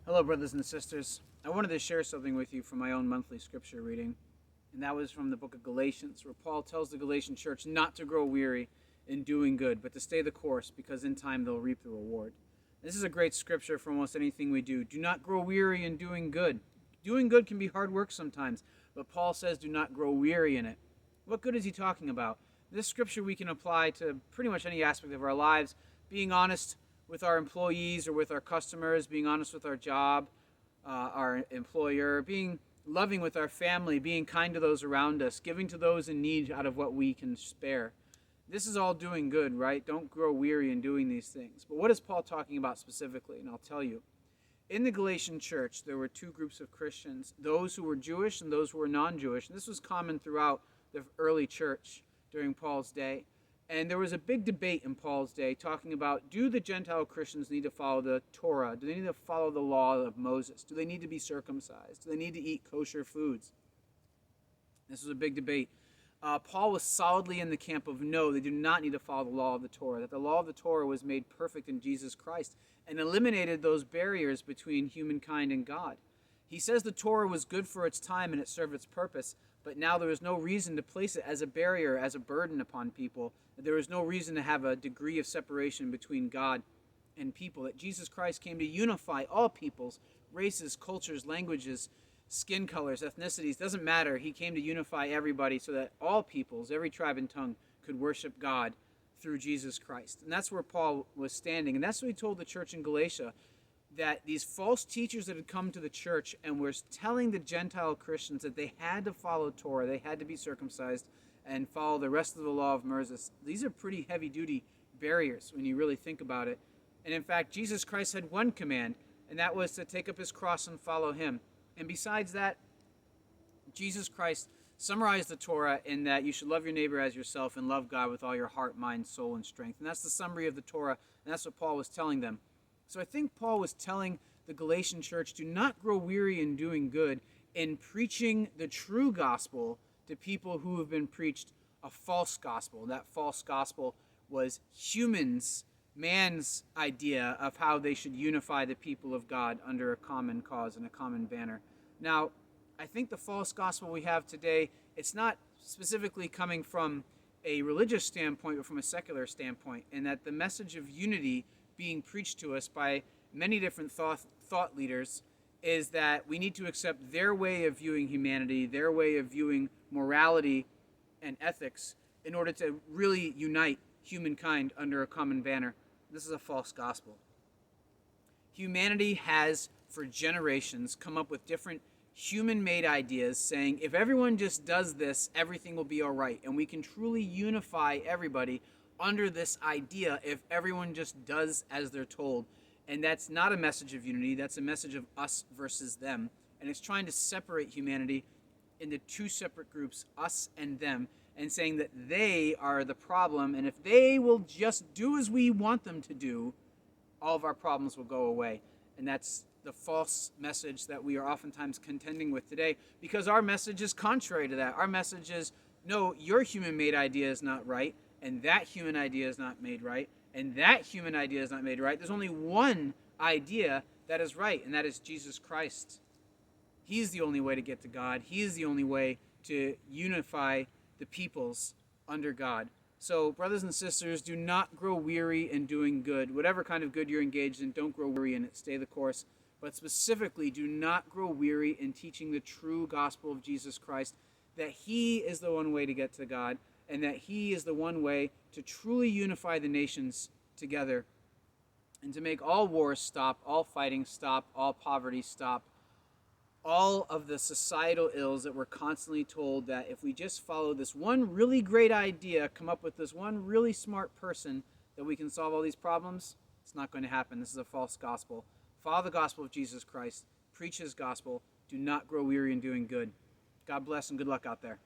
Hello, brothers and sisters. I wanted to share something with you from my own monthly scripture reading, and that was from the book of Galatians, where Paul tells the Galatian church not to grow weary in doing good, but to stay the course, because in time they'll reap the reward. This is a great scripture for almost anything we do. Do not grow weary in doing good. Doing good can be hard work sometimes, but Paul says do not grow weary in it. What good is he talking about? This scripture we can apply to pretty much any aspect of our lives, being honest with our employees or with our customers, being honest with our job, our employer, being loving with our family, being kind to those around us, giving to those in need out of what we can spare. This is all doing good, right? Don't grow weary in doing these things. But what is Paul talking about specifically? And I'll tell you. In the Galatian church, there were two groups of Christians, those who were Jewish and those who were non-Jewish. And this was common throughout the early church during Paul's day. And there was a big debate in Paul's day talking about, do the Gentile Christians need to follow the Torah? Do they need to follow the law of Moses? Do they need to be circumcised? Do they need to eat kosher foods? This was a big debate. Paul was solidly in the camp of no, they do not need to follow the law of the Torah, that the law of the Torah was made perfect in Jesus Christ and eliminated those barriers between humankind and God. He says the Torah was good for its time and it served its purpose, but now there is no reason to place it as a barrier, as a burden upon people. There is no reason to have a degree of separation between God and people. That Jesus Christ came to unify all peoples, races, cultures, languages, skin colors, ethnicities. Doesn't matter. He came to unify everybody so that all peoples, every tribe and tongue, could worship God through Jesus Christ. And that's where Paul was standing. And that's what he told the church in Galatia, that these false teachers that had come to the church and were telling the Gentile Christians that they had to follow Torah, they had to be circumcised and follow the rest of the law of Moses. These are pretty heavy-duty barriers when you really think about it. And in fact, Jesus Christ had one command, and that was to take up his cross and follow him. And besides that, Jesus Christ summarized the Torah in that you should love your neighbor as yourself and love God with all your heart, mind, soul, and strength. And that's the summary of the Torah, and that's what Paul was telling them. So I think Paul was telling the Galatian church, do not grow weary in doing good, in preaching the true gospel to people who have been preached a false gospel. That false gospel was man's idea of how they should unify the people of God under a common cause and a common banner. Now, I think the false gospel we have today, it's not specifically coming from a religious standpoint, but from a secular standpoint, and that the message of unity being preached to us by many different thought leaders is that we need to accept their way of viewing humanity, their way of viewing morality and ethics in order to really unite humankind under a common banner. This is a false gospel. Humanity has, for generations, come up with different human-made ideas saying, if everyone just does this, everything will be all right, and we can truly unify everybody under this idea if everyone just does as they're told. And that's not a message of unity, that's a message of us versus them. And it's trying to separate humanity into two separate groups, us and them, and saying that they are the problem, and if they will just do as we want them to do, all of our problems will go away. And that's the false message that we are oftentimes contending with today, because our message is contrary to that. Our message is, no, your human-made idea is not right, and that human idea is not made right, and that human idea is not made right. There's only one idea that is right, and that is Jesus Christ. He's the only way to get to God. He is the only way to unify the peoples under God. So, brothers and sisters, do not grow weary in doing good. Whatever kind of good you're engaged in, don't grow weary in it. Stay the course. But specifically, do not grow weary in teaching the true gospel of Jesus Christ, that he is the one way to get to God, and that he is the one way to truly unify the nations together and to make all wars stop, all fighting stop, all poverty stop, all of the societal ills that we're constantly told that if we just follow this one really great idea, come up with this one really smart person, that we can solve all these problems. It's not going to happen. This is a false gospel. Follow the gospel of Jesus Christ. Preach his gospel. Do not grow weary in doing good. God bless and good luck out there.